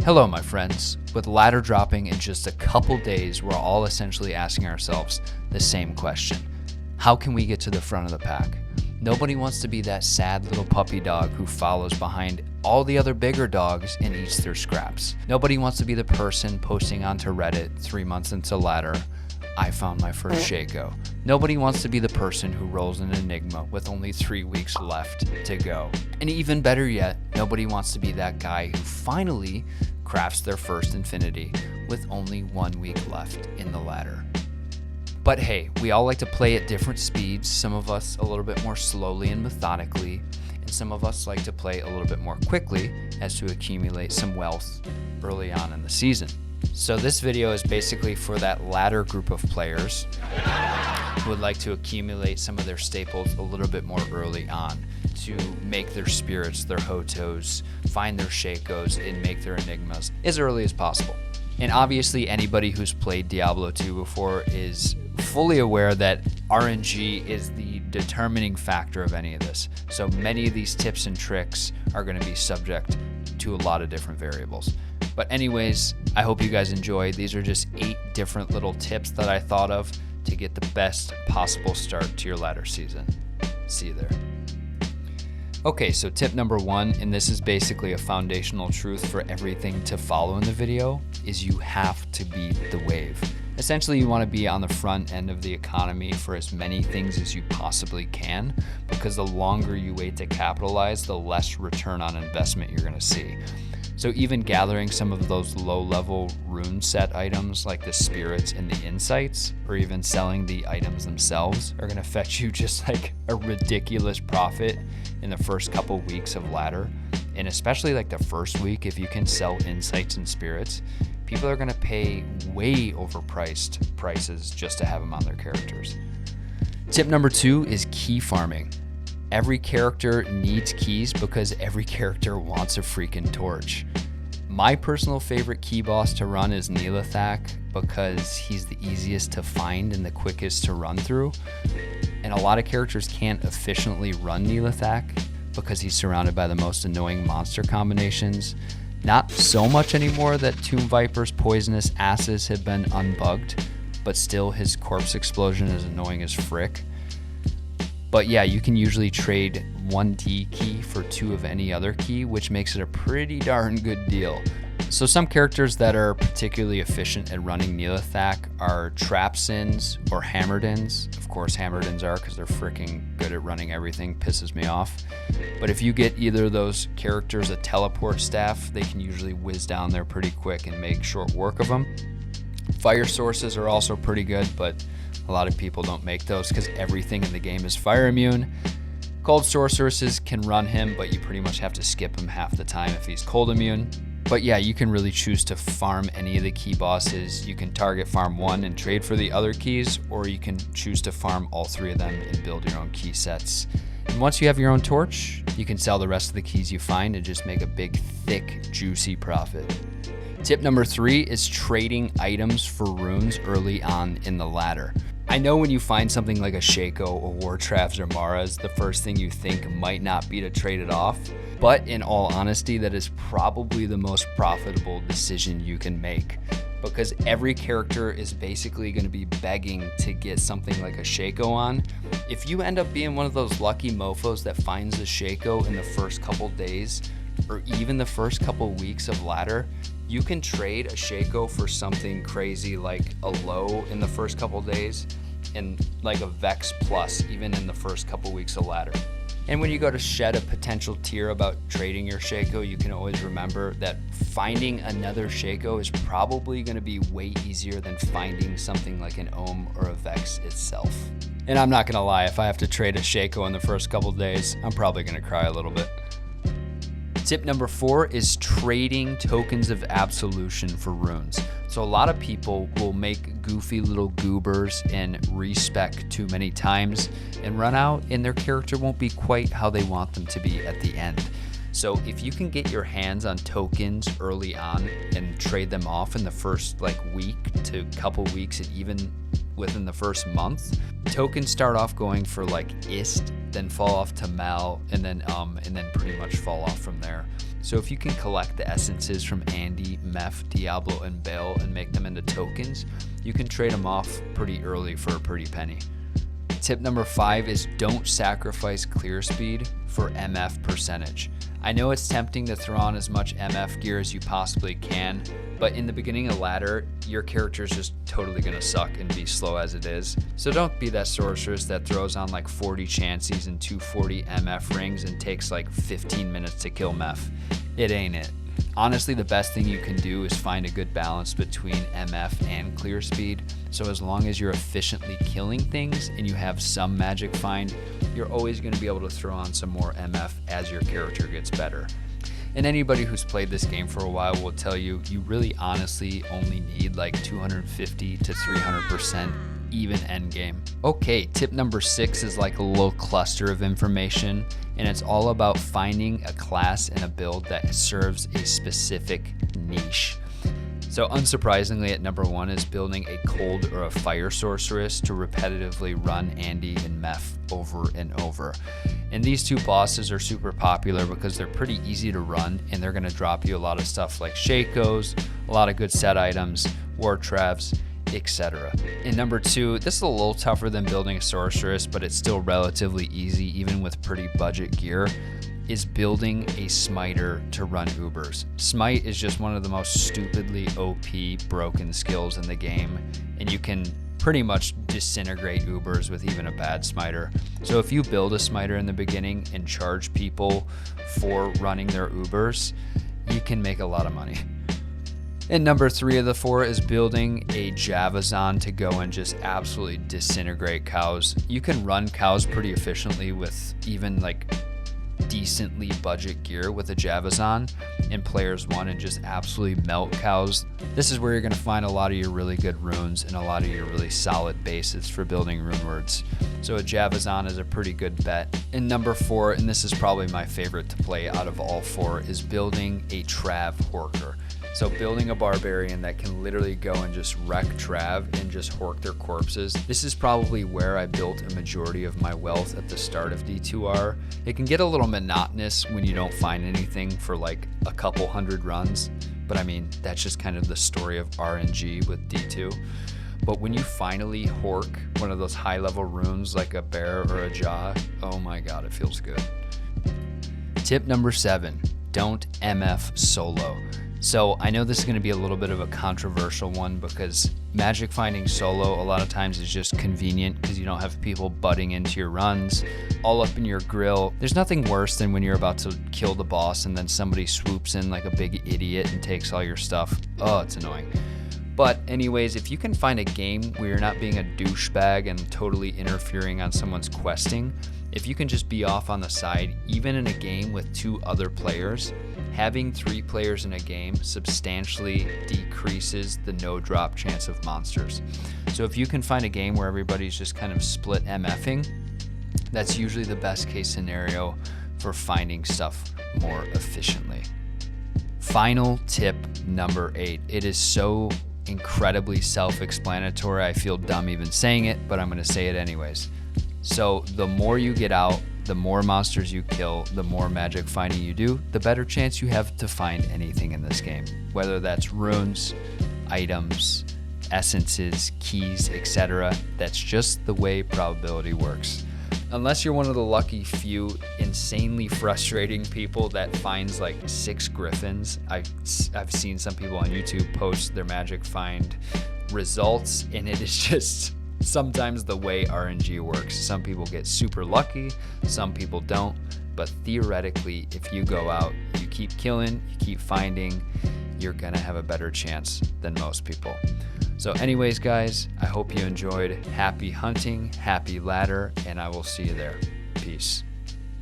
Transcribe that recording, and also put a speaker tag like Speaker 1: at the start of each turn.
Speaker 1: Hello, my friends. With ladder dropping in just a couple days, we're all essentially asking ourselves the same question. How can we get to the front of the pack? Nobody wants to be that sad little puppy dog who follows behind all the other bigger dogs and eats their scraps. Nobody wants to be the person posting onto Reddit 3 months into ladder, I found my first Shaco. Nobody wants to be the person who rolls an Enigma with only 3 weeks left to go. And even better yet, nobody wants to be that guy who finally crafts their first Infinity with only 1 week left in the ladder. But hey, we all like to play at different speeds, some of us a little bit more slowly and methodically, and some of us like to play a little bit more quickly as to accumulate some wealth early on in the season. So this video is basically for that latter group of players who would like to accumulate some of their staples a little bit more early on to make their spirits, their Hotos, find their Shakos, and make their Enigmas as early as possible. And obviously anybody who's played Diablo 2 before is fully aware that RNG is the determining factor of any of this. So many of these tips and tricks are going to be subject to a lot of different variables. But anyways, I hope you guys enjoy. These are just 8 different little tips that I thought of to get the best possible start to your ladder season. See you there. Okay, so tip number 1, and this is basically a foundational truth for everything to follow in the video, is you have to beat the wave. Essentially, you want to be on the front end of the economy for as many things as you possibly can, because the longer you wait to capitalize, the less return on investment you're going to see. So even gathering some of those low-level rune set items like the spirits and the insights, or even selling the items themselves, are going to fetch you just like a ridiculous profit in the first couple weeks of ladder. And especially like the first week, if you can sell insights and spirits, people are going to pay way overpriced prices just to have them on their characters. Tip number 2 is key farming. Every character needs keys because every character wants a freaking torch. My personal favorite key boss to run is Neelathak because he's the easiest to find and the quickest to run through. And a lot of characters can't efficiently run Neelathak because he's surrounded by the most annoying monster combinations. Not so much anymore that Tomb Viper's poisonous asses have been unbugged, but still his corpse explosion is annoying as frick. But yeah, you can usually trade 1 D key for 2 of any other key, which makes it a pretty darn good deal. So some characters that are particularly efficient at running Neelathak are Trapsins or Hammerdins. Of course, Hammerdins are because they're freaking good at running everything, pisses me off. But if you get either of those characters a teleport staff, they can usually whiz down there pretty quick and make short work of them. Fire sources are also pretty good, but a lot of people don't make those because everything in the game is fire immune. Cold sorceresses can run him, but you pretty much have to skip him half the time if he's cold immune. But yeah, you can really choose to farm any of the key bosses. You can target farm 1 and trade for the other keys, or you can choose to farm all 3 of them and build your own key sets. And once you have your own torch, you can sell the rest of the keys you find and just make a big, thick, juicy profit. Tip number 3 is trading items for runes early on in the ladder. I know when you find something like a Shaco, or Wartravs, or Maras, the first thing you think might not be to trade it off, but in all honesty, that is probably the most profitable decision you can make, because every character is basically going to be begging to get something like a Shaco on. If you end up being one of those lucky mofos that finds a Shaco in the first couple days, or even the first couple weeks of ladder, you can trade a Shaco for something crazy like a low in the first couple days and like a Vex plus even in the first couple weeks of ladder. And when you go to shed a potential tear about trading your Shaco, you can always remember that finding another Shaco is probably going to be way easier than finding something like an Ohm or a Vex itself. And I'm not going to lie, if I have to trade a Shaco in the first couple days, I'm probably going to cry a little bit. Tip number 4 is trading tokens of absolution for runes. So a lot of people will make goofy little goobers and respec too many times and run out, and their character won't be quite how they want them to be at the end. So if you can get your hands on tokens early on and trade them off in the first week to couple weeks and even within the first month, tokens start off going for ist, then fall off to Mal, and then pretty much fall off from there. So if you can collect the essences from Andy, Meph, Diablo, and Bale and make them into tokens, you can trade them off pretty early for a pretty penny. Tip number 5 is don't sacrifice clear speed for MF percentage. I know it's tempting to throw on as much MF gear as you possibly can, but in the beginning of ladder, your character is just totally gonna suck and be slow as it is. So don't be that sorceress that throws on like 40 chances and 240 MF rings and takes like 15 minutes to kill Meph. It ain't it. Honestly, the best thing you can do is find a good balance between MF and clear speed. So as long as you're efficiently killing things and you have some magic find, you're always going to be able to throw on some more MF as your character gets better. And anybody who's played this game for a while will tell you, you really honestly only need like 250 to 300% even end game. Okay, tip number 6 is like a little cluster of information, and it's all about finding a class and a build that serves a specific niche. So unsurprisingly, at number 1 is building a cold or a fire sorceress to repetitively run Andy and Meph over and over. And these two bosses are super popular because they're pretty easy to run, and they're going to drop you a lot of stuff like Shakos, a lot of good set items, war travs, etc. And number 2, this is a little tougher than building a sorceress, but it's still relatively easy even with pretty budget gear, is building a smiter to run Ubers. Smite is just one of the most stupidly OP broken skills in the game, and you can pretty much disintegrate Ubers with even a bad smiter. So if you build a smiter in the beginning and charge people for running their Ubers, you can make a lot of money. And number 3 of the 4 is building a Javazon to go and just absolutely disintegrate cows. You can run cows pretty efficiently with even like decently budget gear with a Javazon in Players 1 and just absolutely melt cows. This is where you're going to find a lot of your really good runes and a lot of your really solid bases for building rune words. So a Javazon is a pretty good bet. And number 4, and this is probably my favorite to play out of all 4, is building a Trav Horker. So building a barbarian that can literally go and just wreck Trav and just hork their corpses. This is probably where I built a majority of my wealth at the start of D2R. It can get a little monotonous when you don't find anything for like a couple hundred runs, but I mean, that's just kind of the story of RNG with D2. But when you finally hork one of those high level runes like a bear or a jaw, oh my god, it feels good. Tip number 7, don't MF solo. So I know this is going to be a little bit of a controversial one because magic finding solo a lot of times is just convenient because you don't have people butting into your runs all up in your grill. There's nothing worse than when you're about to kill the boss and then somebody swoops in like a big idiot and takes all your stuff. Oh, it's annoying. But anyways, if you can find a game where you're not being a douchebag and totally interfering on someone's questing, if you can just be off on the side, even in a game with 2 other players, having 3 players in a game substantially decreases the no drop chance of monsters. So if you can find a game where everybody's just kind of split MFing, that's usually the best case scenario for finding stuff more efficiently. Final tip number 8. It is so incredibly self-explanatory. I feel dumb even saying it, but I'm going to say it anyways. So the more you get out, the more monsters you kill, the more magic finding you do, the better chance you have to find anything in this game. Whether that's runes, items, essences, keys, etc. That's just the way probability works. Unless you're one of the lucky few insanely frustrating people that finds like 6 griffins. I've seen some people on YouTube post their magic find results, and it is just sometimes the way RNG works. Some people get super lucky, some people don't, but theoretically, if you go out, you keep killing, you keep finding, you're gonna have a better chance than most people. So anyways, guys, I hope you enjoyed. Happy hunting, happy ladder, and I will see you there. Peace.